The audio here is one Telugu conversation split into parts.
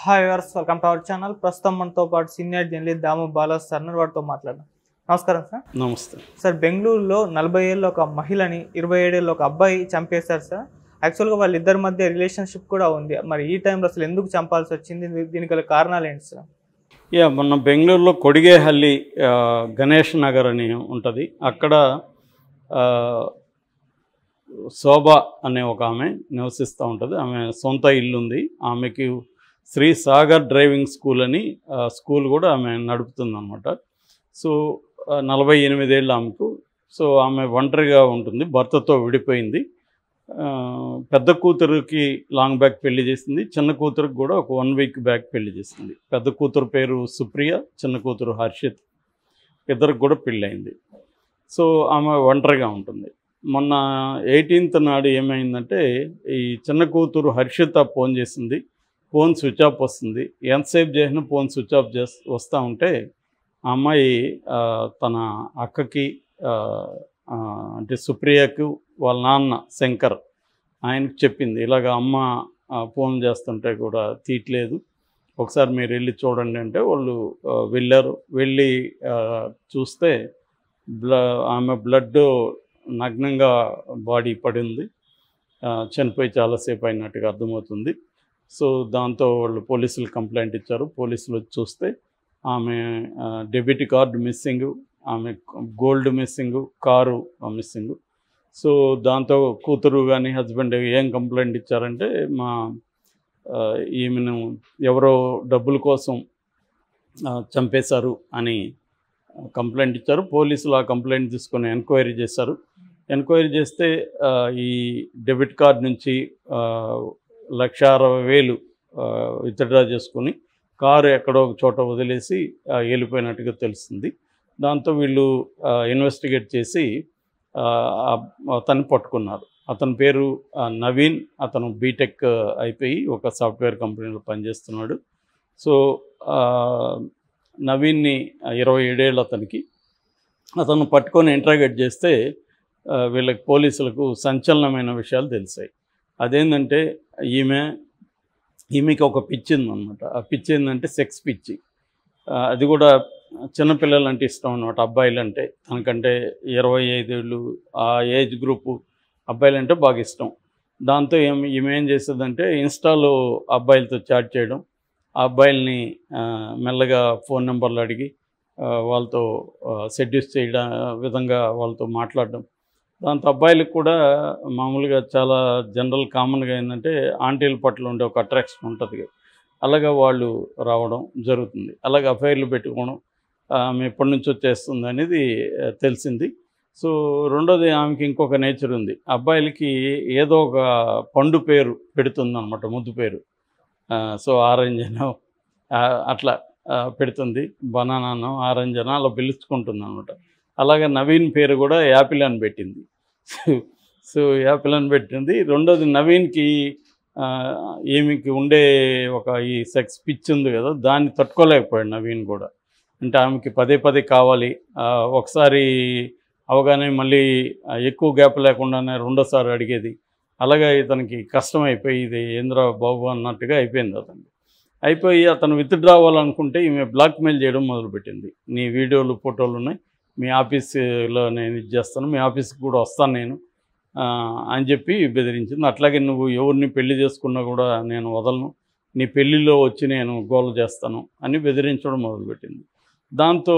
Hi viewers, welcome to our channel. ప్రస్తుతం మనతో పాటు సీనియర్ జర్నలిస్ట్ దాము బాలాస్ సార్ వారితో మాట్లాడదాం. నమస్కారం సార్. నమస్తే సార్, బెంగళూరులో 40 ఏళ్ళ ఒక మహిళని 27 ఏళ్ళ ఒక అబ్బాయి చంపేశారు సార్. యాక్చువల్గా వాళ్ళిద్దరి మధ్య రిలేషన్షిప్ కూడా ఉంది. మరి ఈ టైంలో అసలు ఎందుకు చంపాల్సి వచ్చింది? దీనికి గల కారణాలు ఏంటి సార్? మొన్న బెంగళూరులో కొడిగేహల్లి గణేష్ నగర్ అని ఉంటుంది. అక్కడ శోభ అనే ఒక ఆమె నివసిస్తూ ఉంటుంది. ఆమె సొంత ఇల్లు ఉంది. ఆమెకి శ్రీ సాగర్ డ్రైవింగ్ స్కూల్ అని స్కూల్ కూడా ఆమె నడుపుతుంది అనమాట. సో 48 ఏళ్ళు ఆమెకు. సో ఆమె ఒంటరిగా ఉంటుంది, భర్తతో విడిపోయింది. పెద్ద కూతురుకి లాంగ్ బ్యాక్ పెళ్లి చేసింది, చిన్న కూతురికి కూడా ఒక 1 వీక్ బ్యాక్ పెళ్లి చేసింది. పెద్ద కూతురు పేరు సుప్రియ, చిన్న కూతురు హర్షిత్. ఇద్దరికి కూడా పెళ్ళయింది. సో ఆమె ఒంటరిగా ఉంటుంది. మొన్న 18th నాడు ఏమైందంటే, ఈ చిన్న కూతురు హర్షిత ఫోన్ చేసింది. ఫోన్ స్విచ్ ఆఫ్ వస్తుంది. ఎంతసేపు చేసినా ఫోన్ స్విచ్ ఆఫ్ వస్తూ ఉంటే ఆ అమ్మాయి తన అక్కకి అంటే సుప్రియకు వాళ్ళ నాన్న శంకర్ ఆయనకు చెప్పింది, ఇలాగ అమ్మ ఫోన్ చేస్తుంటే కూడా తీయట్లేదు, ఒకసారి మీరు వెళ్ళి చూడండి అంటే వాళ్ళు వెళ్ళారు. వెళ్ళి చూస్తే ఆమె బ్లడ్ నగ్నంగా బాడీ పడింది, చనిపోయి చాలాసేపు అయినట్టుగా అర్థమవుతుంది. సో దాంతో వాళ్ళు పోలీసులు కంప్లైంట్ ఇచ్చారు. పోలీసులు వచ్చి చూస్తే ఆమె డెబిట్ కార్డు మిస్సింగ్, ఆమె gold missing, car missing. So దాంతో కూతురు కానీ హస్బెండ్ ఏం కంప్లైంట్ ఇచ్చారంటే, ఈమెను ఎవరో డబ్బుల కోసం చంపేశారు అని కంప్లైంట్ ఇచ్చారు. పోలీసులు ఆ కంప్లైంట్ తీసుకొని ఎంక్వైరీ చేశారు. ఎంక్వైరీ చేస్తే ఈ డెబిట్ కార్డు నుంచి 1,60,000 విత్డ్రా చేసుకుని కారు ఎక్కడో ఒక చోట వదిలేసి వెళ్ళిపోయినట్టుగా తెలుస్తుంది. దాంతో వీళ్ళు ఇన్వెస్టిగేట్ చేసి అతన్ని పట్టుకున్నారు. అతని పేరు నవీన్. అతను బీటెక్ అయిపోయి ఒక సాఫ్ట్వేర్ కంపెనీలో పనిచేస్తున్నాడు. సో నవీన్ని 27 ఏళ్ళు అతనికి. అతను పట్టుకొని ఇంట్రాగేట్ చేస్తే వీళ్ళకి పోలీసులకు సంచలనమైన విషయాలు తెలిసాయి. అదేంటంటే ఈమెకి ఒక పిచ్చి ఉందన్నమాట. ఆ పిచ్చి ఏంటంటే సెక్స్ పిచ్చి. అది కూడా చిన్నపిల్లలంటే ఇష్టం అన్నమాట, అబ్బాయిలంటే. తనకంటే 25 ఏళ్ళు ఆ ఏజ్ గ్రూపు అబ్బాయిలంటే బాగా ఇష్టం. దాంతో ఈమె ఏం చేసేదంటే, ఇన్స్టాలో అబ్బాయిలతో చాట్ చేయడం, ఆ అబ్బాయిల్ని మెల్లగా ఫోన్ నెంబర్లు అడిగి వాళ్ళతో సెడ్యూస్ చేయడం విధంగా వాళ్ళతో మాట్లాడడం. దాంతో అబ్బాయిలకు కూడా మామూలుగా చాలా జనరల్ కామన్గా ఏంటంటే ఆంటీల పట్ల ఉండే ఒక అట్రాక్షన్ ఉంటుంది. అలాగా వాళ్ళు రావడం జరుగుతుంది. అలాగే అఫైర్లు పెట్టుకోవడం ఆమె ఎప్పటి నుంచో చేస్తుంది అనేది తెలిసింది. సో రెండోది, ఆమెకి ఇంకొక నేచర్ ఉంది. అబ్బాయిలకి ఏదో ఒక పండు పేరు పెడుతుంది అనమాట, ముద్దు పేరు. సో ఆరెంజ్ అనో అట్లా పెడుతుంది, బనానానో ఆరెంజ్ అనో అలా పిలుచుకుంటుంది అనమాట. అలాగే నవీన్ పేరు కూడా యాపిల్ అని పెట్టింది. సో యాపిల్ అని పెట్టింది. రెండోది, నవీన్కి ఈమెకి ఉండే ఒక ఈ సెక్స్ పిచ్ ఉంది కదా, దాన్ని తట్టుకోలేకపోయాడు నవీన్ కూడా. అంటే ఆమెకి పదే పదే కావాలి. ఒకసారి అవగానే మళ్ళీ ఎక్కువ గ్యాప్ లేకుండానే రెండోసారి అడిగేది. అలాగే ఇతనికి కష్టమైపోయి ఇది ఏంద్రా బాబు అన్నట్టుగా అయిపోయింది అతనికి. అయిపోయి అతను విత్డ్రా అవ్వాలనుకుంటే ఈమె బ్లాక్మెయిల్ చేయడం మొదలుపెట్టింది. నీ వీడియోలు ఫోటోలు ఉన్నాయి, మీ ఆఫీసులో నేను ఇది చేస్తాను, మీ ఆఫీస్కి కూడా వస్తాను నేను అని చెప్పి బెదిరించింది. అట్లాగే నువ్వు ఎవరిని పెళ్లి చేసుకున్నా కూడా నేను వదలను, నీ పెళ్ళిలో వచ్చి నేను గోల చేస్తాను అని బెదిరించడం మొదలుపెట్టింది. దాంతో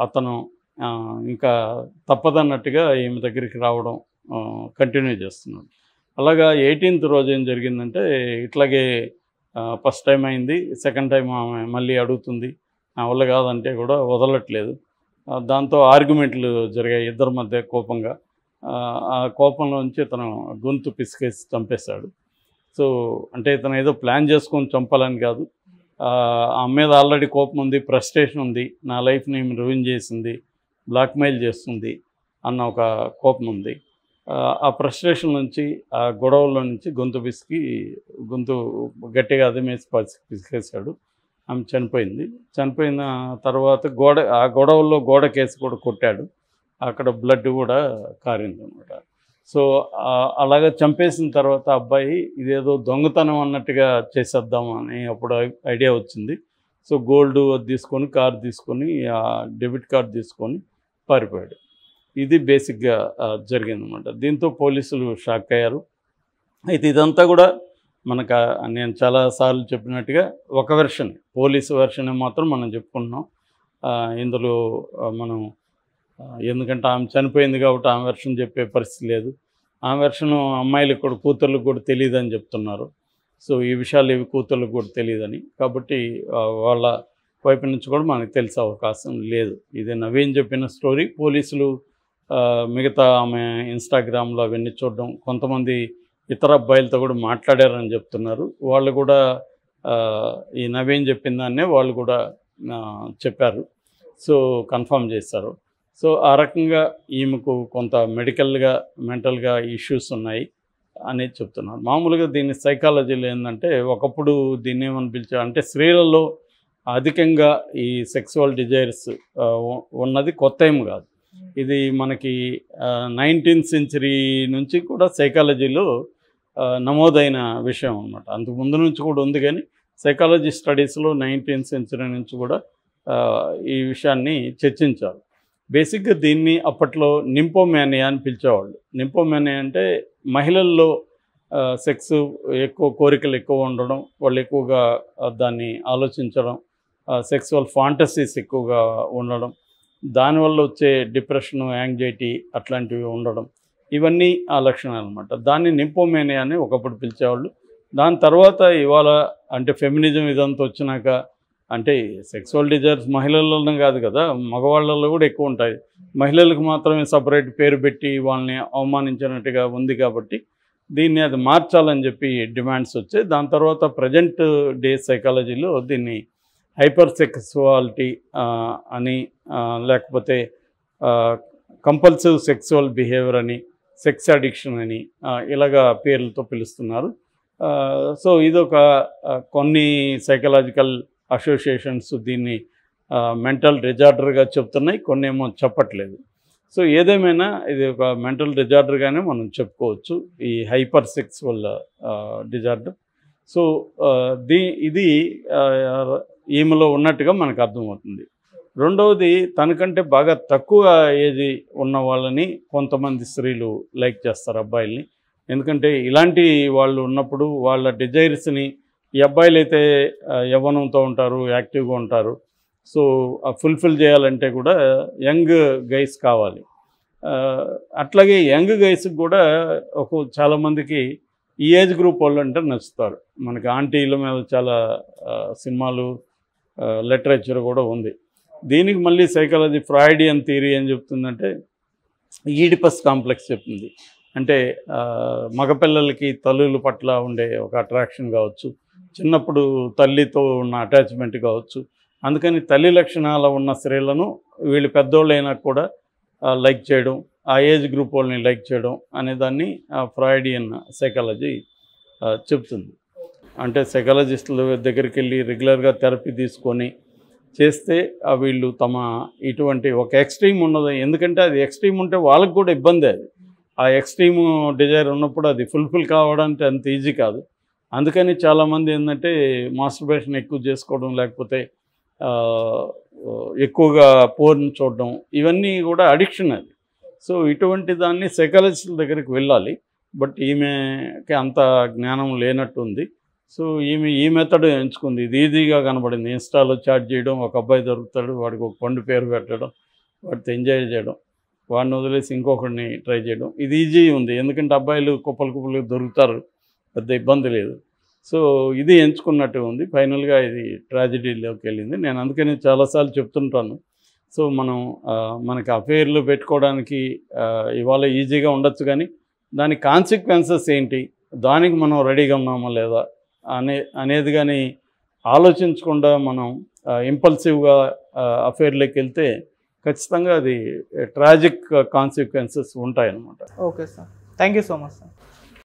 అతను ఇంకా తప్పదన్నట్టుగా ఈమె దగ్గరికి రావడం కంటిన్యూ చేస్తున్నాడు. అలాగా 18th రోజు ఏం జరిగిందంటే, ఇట్లాగే ఫస్ట్ టైం అయింది. సెకండ్ టైం ఆమె మళ్ళీ అడుగుతుంది, నా వల్ల కాదంటే కూడా వదలట్లేదు. దాంతో ఆర్గ్యుమెంట్లు జరిగాయి ఇద్దరి మధ్య కోపంగా. ఆ కోపంలోంచి ఇతను గొంతు పిసికేసి చంపేశాడు. సో అంటే ఇతను ఏదో ప్లాన్ చేసుకొని చంపాలని కాదు, ఆమె మీద ఆల్రెడీ కోపం ఉంది, ఫ్రస్ట్రేషన్ ఉంది, నా లైఫ్ని రూయిన్ చేసింది, బ్లాక్మెయిల్ చేస్తుంది అన్న ఒక కోపం ఉంది. ఆ ఫ్రస్ట్రేషన్ నుంచి, ఆ గొడవల్లో నుంచి గొంతు గట్టిగా అదిమేసి పిసికేశాడు. ఆమె చనిపోయింది. చనిపోయిన తర్వాత ఆ గొడవల్లో గోడకేసి కూడా కొట్టాడు. అక్కడ బ్లడ్ కూడా కారింది అనమాట. సో అలాగా చంపేసిన తర్వాత అబ్బాయి ఇదేదో దొంగతనం అన్నట్టుగా చేసేద్దాం అని అప్పుడు ఐడియా వచ్చింది. సో గోల్డ్ తీసుకొని కార్ తీసుకొని డెబిట్ కార్డ్ తీసుకొని పారిపోయాడు. ఇది బేసిక్గా జరిగిందన్నమాట. దీంతో పోలీసులు షాక్ అయ్యారు. అయితే ఇదంతా కూడా మనకు నేను చాలాసార్లు చెప్పినట్టుగా ఒక వెర్షన్, పోలీసు వెర్షన్ మాత్రం మనం చెప్పుకుంటున్నాం. ఇందులో మనం ఎందుకంటే ఆమె చనిపోయింది కాబట్టి ఆమె వెర్షన్ చెప్పే పరిస్థితి లేదు. ఆమె వెర్షన్ అమ్మాయిలకు కూడా, కూతుర్లకు కూడా తెలియదని చెప్తున్నారు. సో ఈ విషయాలు ఇవి కూతుర్లకు కూడా తెలియదని, కాబట్టి వాళ్ళ వైపు నుంచి కూడా మనకు తెలిసే అవకాశం లేదు. ఇది నవీన్ చెప్పిన స్టోరీ. పోలీసులు మిగతా ఆమె ఇన్స్టాగ్రామ్లో అవన్నీ చూడడం, కొంతమంది ఇతర అబ్బాయిలతో కూడా మాట్లాడారని చెప్తున్నారు. వాళ్ళు కూడా ఈ నవీన్ చెప్పిన దాన్నే వాళ్ళు కూడా చెప్పారు. సో కన్ఫర్మ్ చేశారు. సో ఆ రకంగా ఈమెకు కొంత మెడికల్గా, మెంటల్గా ఇష్యూస్ ఉన్నాయి అనేది చెప్తున్నారు. మామూలుగా దీన్ని సైకాలజీలో ఏంటంటే, ఒకప్పుడు దీన్ని ఏమని పిలిచారు అంటే, స్త్రీలలో అధికంగా ఈ సెక్సువల్ డిజైర్స్ ఉన్నది కొత్త ఏం కాదు. ఇది మనకి 19th century నుంచి కూడా సైకాలజీలో నమోదైన విషయం అన్నమాట. అంతకు ముందు నుంచి కూడా ఉంది, కానీ సైకాలజీ స్టడీస్లో 19th century నుంచి కూడా ఈ విషయాన్ని చర్చించారు. బేసిక్గా దీన్ని అప్పట్లో నింపోమానియా అని పిలిచేవాళ్ళు. నింపోమానియా అంటే మహిళల్లో సెక్స్ ఎక్కువ, కోరికలు ఎక్కువ ఉండడం, వాళ్ళు ఎక్కువగా దాన్ని ఆలోచించడం, సెక్సువల్ ఫాంటసీస్ ఎక్కువగా ఉండడం, దానివల్ల వచ్చే డిప్రెషను, యాంగ్జైటీ అట్లాంటివి ఉండడం, ఇవన్నీ ఆ లక్షణాలు అనమాట. దాన్ని నింపోమానియా అని ఒకప్పుడు పిలిచేవాళ్ళు. దాని తర్వాత ఇవాళ అంటే ఫెమినిజం ఇదంతా వచ్చినాక, అంటే సెక్సువల్ డిజైర్స్ మహిళల్లోనే కాదు కదా, మగవాళ్ళల్లో కూడా ఎక్కువ ఉంటాయి. మహిళలకు మాత్రమే సపరేట్ పేరు పెట్టి వాళ్ళని అవమానించినట్టుగా ఉంది కాబట్టి దీన్ని అది మార్చాలని చెప్పి డిమాండ్స్ వచ్చాయి. దాని తర్వాత ప్రజెంట్ డే సైకాలజీలో దీన్ని హైపర్ సెక్సువాలిటీ అని, లేకపోతే కంపల్సివ్ సెక్సువల్ బిహేవియర్ అని, సెక్స్ అడిక్షన్ అని ఇలాగా పేర్లతో పిలుస్తున్నారు. సో ఇదొక కొన్ని సైకలాజికల్ అసోసియేషన్స్ దీన్ని మెంటల్ డిజార్డర్గా చెప్తున్నాయి, కొన్ని ఏమో చెప్పట్లేదు. సో ఏదేమైనా ఇది ఒక మెంటల్ డిజార్డర్గానే మనం చెప్పుకోవచ్చు, ఈ హైపర్ సెక్సువల్ డిజార్డర్. సో ఇది ఈమెలో ఉన్నట్టుగా మనకు అర్థమవుతుంది. రెండవది, తనకంటే బాగా తక్కువ ఏజ్ ఉన్న వాళ్ళని కొంతమంది స్త్రీలు లైక్ చేస్తారు, అబ్బాయిల్ని. ఎందుకంటే ఇలాంటి వాళ్ళు ఉన్నప్పుడు వాళ్ళ డిజైర్స్ని, ఈ అబ్బాయిలు అయితే యవ్వనంతో ఉంటారు, యాక్టివ్గా ఉంటారు. సో ఫుల్ఫిల్ చేయాలంటే కూడా యంగ్ గైస్ కావాలి. అట్లాగే యంగ్ గైస్కి కూడా చాలామందికి ఈ ఏజ్ గ్రూప్ వాళ్ళు అంటే నచ్చుతారు. మనకి ఆంటీల మీద చాలా సినిమాలు, లిటరేచర్ కూడా ఉంది. దీనికి మళ్ళీ సైకాలజీ ఫ్రాయిడియన్ థియరీ ఏం చెప్తుందంటే, ఈడిపస్ కాంప్లెక్స్ చెప్తుంది. అంటే మగపిల్లలకి తల్లుల పట్ల ఉండే ఒక అట్రాక్షన్ కావచ్చు, చిన్నప్పుడు తల్లితో ఉన్న అటాచ్మెంట్ కావచ్చు. అందుకని తల్లి లక్షణాలు ఉన్న స్త్రీలను వీళ్ళు పెద్దోళ్ళైనా కూడా లైక్ చేయడం, ఆ ఏజ్ గ్రూప్ వాళ్ళని లైక్ చేయడం అనేదాన్ని ఫ్రాయిడియన్ సైకాలజీ చెప్తుంది. అంటే సైకాలజిస్టుల దగ్గరికి వెళ్ళి రెగ్యులర్గా థెరపీ తీసుకొని చేస్తే వీళ్ళు తమ ఇటువంటి ఒక ఎక్స్ట్రీమ్ ఉన్నది. ఎందుకంటే అది ఎక్స్ట్రీమ్ ఉంటే వాళ్ళకు కూడా ఇబ్బంది. అది ఆ ఎక్స్ట్రీమ్ డిజైర్ ఉన్నప్పుడు అది ఫుల్ఫిల్ కావడానికి అంత ఈజీ కాదు. అందుకని చాలామంది ఏంటంటే మాస్టర్బేషన్ ఎక్కువ చేసుకోవడం, లేకపోతే ఎక్కువగా పోర్న్ చూడడం, ఇవన్నీ కూడా అడిక్షన్ అది. సో ఇటువంటి దాన్ని సైకాలజిస్టుల దగ్గరికి వెళ్ళాలి. బట్ ఈమెకి అంత జ్ఞానం లేనట్టుంది. సో ఈ మెథడ్ ఎంచుకుంది. ఇది ఈజీగా కనబడింది. ఇన్స్టాలో చాట్ చేయడం, ఒక అబ్బాయి దొరుకుతాడు, వాడికి ఒక పండు పేరు పెట్టడం, వాడితో ఎంజాయ్ చేయడం, వాడిని వదిలేసి ఇంకొకరిని ట్రై చేయడం, ఇది ఈజీ ఉంది. ఎందుకంటే అబ్బాయిలు కుప్పలు దొరుకుతారు, పెద్ద ఇబ్బంది లేదు. సో ఇది ఎంచుకున్నట్టు ఉంది. ఫైనల్గా ఇది ట్రాజడీలోకి వెళ్ళింది. నేను అందుకని చాలాసార్లు చెప్తుంటాను. సో మనకి అఫేర్లు పెట్టుకోవడానికి ఇవాళ ఈజీగా ఉండొచ్చు, కానీ దాని కాన్సిక్వెన్సెస్ ఏంటి, దానికి మనం రెడీగా ఉన్నామా లేదా అనేది కానీ ఆలోచించకుండా మనం ఇంపల్సివ్గా అఫేర్లోకి వెళ్తే ఖచ్చితంగా అది ట్రాజిక్ కాన్సిక్వెన్సెస్ ఉంటాయన్నమాట. Okay sir, thank you so much sir.